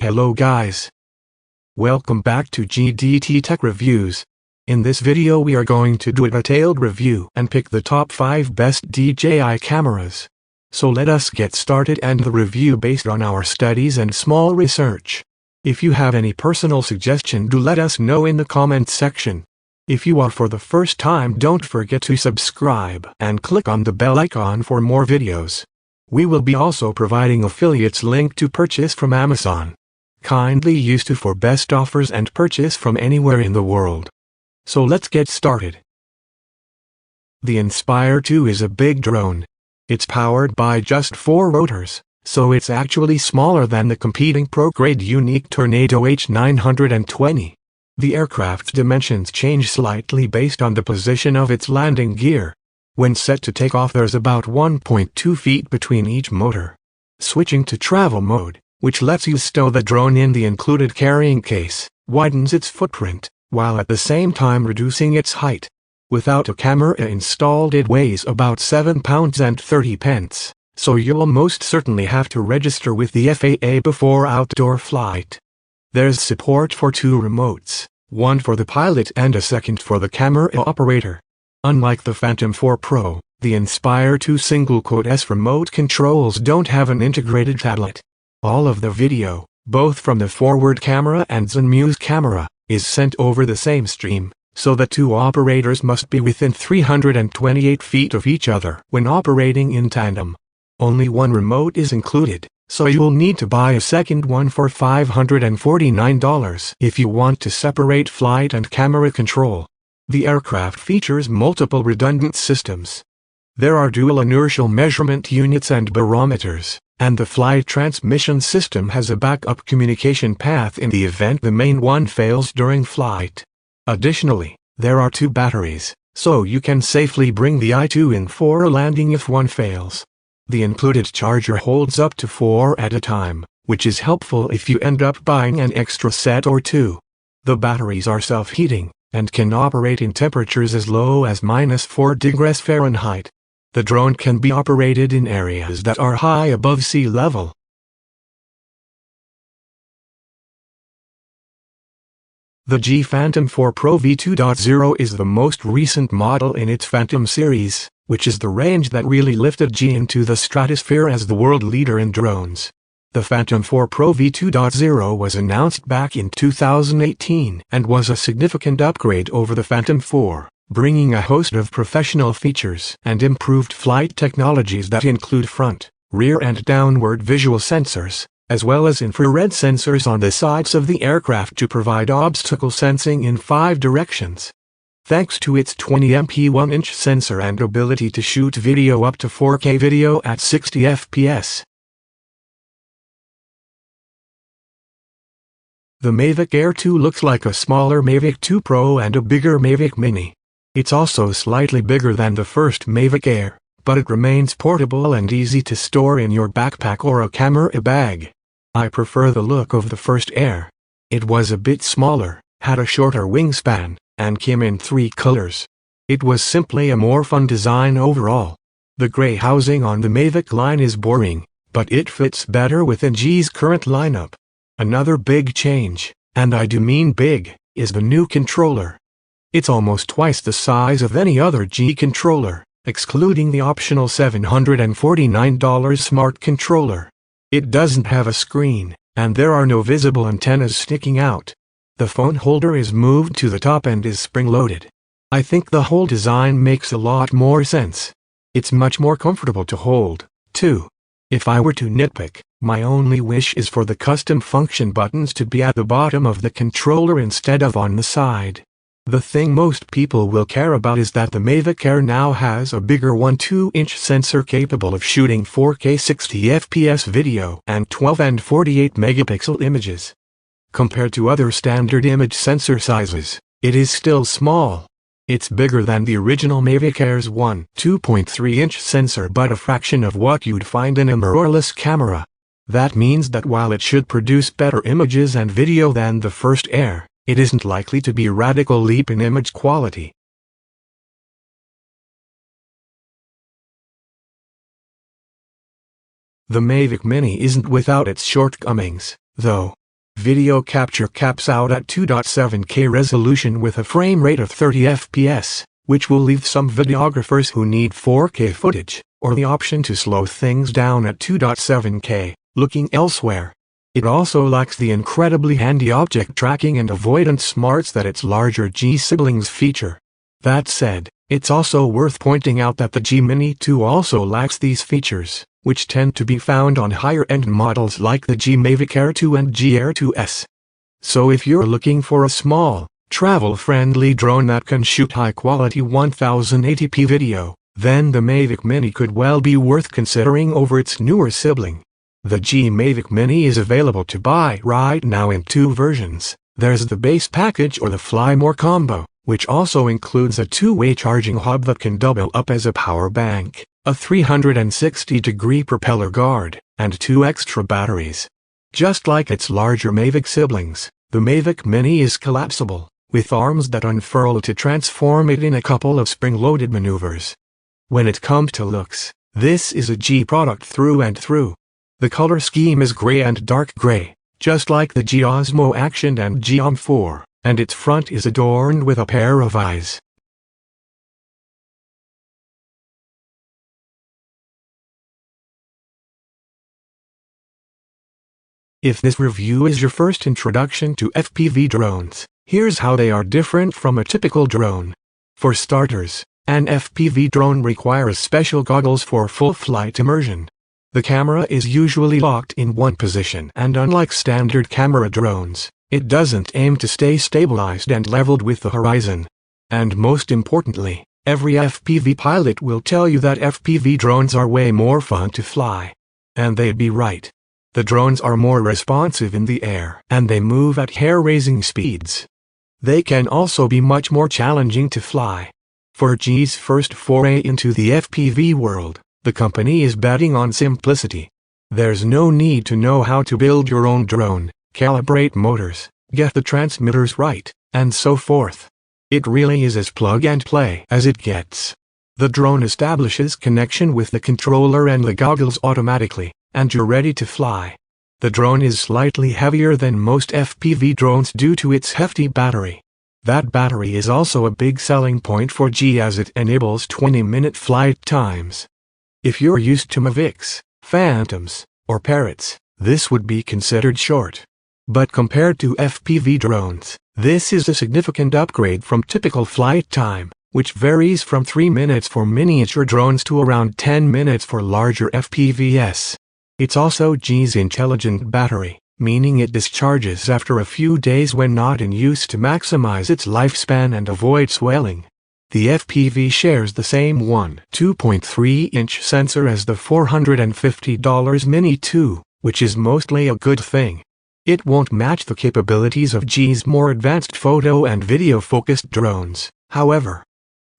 Hello guys. Welcome back to GDT Tech Reviews. In this video we are going to do a detailed review and pick the top 5 best DJI cameras. So let us get started and the review based on our studies and small research. If you have any personal suggestion, do let us know in the comments section. If you are for the first time, don't forget to subscribe and click on the bell icon for more videos. We will be also providing affiliates link to purchase from Amazon. Kindly use to for best offers and purchase from anywhere in the world. So let's get started. The Inspire 2 is a big drone. It's powered by just 4 rotors, so it's actually smaller than the competing pro-grade Unique Tornado H920. The aircraft's dimensions change slightly based on the position of its landing gear. When set to take off, there's about 1.2 feet between each motor. Switching to travel mode, which lets you stow the drone in the included carrying case, widens its footprint, while at the same time reducing its height. Without a camera installed, it weighs about 7 pounds and 30 pence, so you'll most certainly have to register with the FAA before outdoor flight. There's support for 2 remotes, one for the pilot and a second for the camera operator. Unlike the Phantom 4 Pro, the Inspire 2 S remote controls don't have an integrated tablet. All of the video, both from the forward camera and Zoom's camera, is sent over the same stream, so the 2 operators must be within 328 feet of each other when operating in tandem. Only one remote is included, so you'll need to buy a second one for $549 if you want to separate flight and camera control. The aircraft features multiple redundant systems. There are dual inertial measurement units and barometers, and the flight transmission system has a backup communication path in the event the main one fails during flight. Additionally, there are 2 batteries, so you can safely bring the i2 in for a landing if one fails. The included charger holds up to 4 at a time, which is helpful if you end up buying an extra set or 2. The batteries are self-heating and can operate in temperatures as low as -4 degrees Fahrenheit. The drone can be operated in areas that are high above sea level. The DJI Phantom 4 Pro V2.0 is the most recent model in its Phantom series, which is the range that really lifted DJI into the stratosphere as the world leader in drones. The Phantom 4 Pro V2.0 was announced back in 2018 and was a significant upgrade over the Phantom 4. Bringing a host of professional features and improved flight technologies that include front, rear and downward visual sensors, as well as infrared sensors on the sides of the aircraft to provide obstacle sensing in 5 directions. Thanks to its 20MP 1-inch sensor and ability to shoot video up to 4K video at 60 FPS. The MAVIC Air 2 looks like a smaller MAVIC 2 Pro and a bigger MAVIC Mini. It's also slightly bigger than the first MAVIC Air, but it remains portable and easy to store in your backpack or a camera bag. I prefer the look of the first Air. It was a bit smaller, had a shorter wingspan, and came in 3 colors. It was simply a more fun design overall. The gray housing on the MAVIC line is boring, but it fits better within DJI's current lineup. Another big change, and I do mean big, is the new controller. It's almost twice the size of any other DJI controller, excluding the optional $749 smart controller. It doesn't have a screen, and there are no visible antennas sticking out. The phone holder is moved to the top and is spring-loaded. I think the whole design makes a lot more sense. It's much more comfortable to hold, too. If I were to nitpick, my only wish is for the custom function buttons to be at the bottom of the controller instead of on the side. The thing most people will care about is that the MAVIC Air now has a bigger 1.2-inch sensor capable of shooting 4K 60 FPS video and 12 and 48 megapixel images. Compared to other standard image sensor sizes, it is still small. It's bigger than the original MAVIC Air's 2.3-inch sensor, but a fraction of what you'd find in a mirrorless camera. That means that while it should produce better images and video than the first Air, it isn't likely to be a radical leap in image quality. The MAVIC Mini isn't without its shortcomings, though. Video capture caps out at 2.7K resolution with a frame rate of 30 FPS, which will leave some videographers who need 4K footage, or the option to slow things down at 2.7K, looking elsewhere. It also lacks the incredibly handy object tracking and avoidance smarts that its larger G siblings feature. That said, it's also worth pointing out that the G Mini 2 also lacks these features, which tend to be found on higher-end models like the G MAVIC Air 2 and G Air 2S. So if you're looking for a small, travel-friendly drone that can shoot high-quality 1080p video, then the MAVIC Mini could well be worth considering over its newer sibling. The G MAVIC Mini is available to buy right now in two versions. There's the base package or the Fly More combo, which also includes a two-way charging hub that can double up as a power bank, a 360-degree propeller guard, and two extra batteries. Just like its larger MAVIC siblings, the MAVIC Mini is collapsible, with arms that unfurl to transform it in a couple of spring-loaded maneuvers. When it comes to looks, this is a G product through and through. The color scheme is gray and dark gray, just like the G Osmo Action and G OM4, and its front is adorned with a pair of eyes. If this review is your first introduction to FPV drones, here's how they are different from a typical drone. For starters, an FPV drone requires special goggles for full flight immersion. The camera is usually locked in one position, and unlike standard camera drones, it doesn't aim to stay stabilized and leveled with the horizon. And most importantly, every FPV pilot will tell you that FPV drones are way more fun to fly. And they'd be right. The drones are more responsive in the air, and they move at hair-raising speeds. They can also be much more challenging to fly. For G's first foray into the FPV world, the company is betting on simplicity. There's no need to know how to build your own drone, calibrate motors, get the transmitters right, and so forth. It really is as plug and play as it gets. The drone establishes connection with the controller and the goggles automatically, and you're ready to fly. The drone is slightly heavier than most FPV drones due to its hefty battery. That battery is also a big selling point for G as it enables 20-minute flight times. If you're used to MAVICs, Phantoms, or Parrots, this would be considered short. But compared to FPV drones, this is a significant upgrade from typical flight time, which varies from 3 minutes for miniature drones to around 10 minutes for larger FPVs. It's also G's intelligent battery, meaning it discharges after a few days when not in use to maximize its lifespan and avoid swelling. The FPV shares the same 2.3-inch sensor as the $450 Mini 2, which is mostly a good thing. It won't match the capabilities of G's more advanced photo and video-focused drones, however.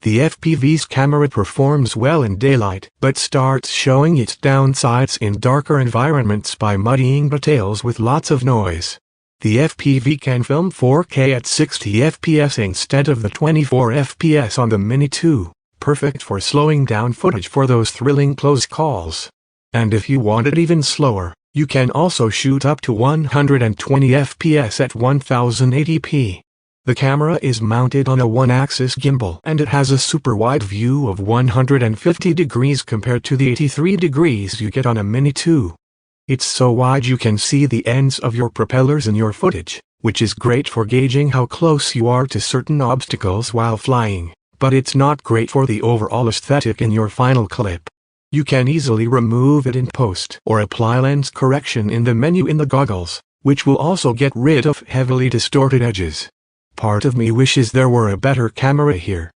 The FPV's camera performs well in daylight, but starts showing its downsides in darker environments by muddying details with lots of noise. The FPV can film 4K at 60 FPS instead of the 24 FPS on the Mini 2, perfect for slowing down footage for those thrilling close calls. And if you want it even slower, you can also shoot up to 120 FPS at 1080p. The camera is mounted on a one-axis gimbal and it has a super wide view of 150 degrees compared to the 83 degrees you get on a Mini 2. It's so wide you can see the ends of your propellers in your footage, which is great for gauging how close you are to certain obstacles while flying, but it's not great for the overall aesthetic in your final clip. You can easily remove it in post or apply lens correction in the menu in the goggles, which will also get rid of heavily distorted edges. Part of me wishes there were a better camera here,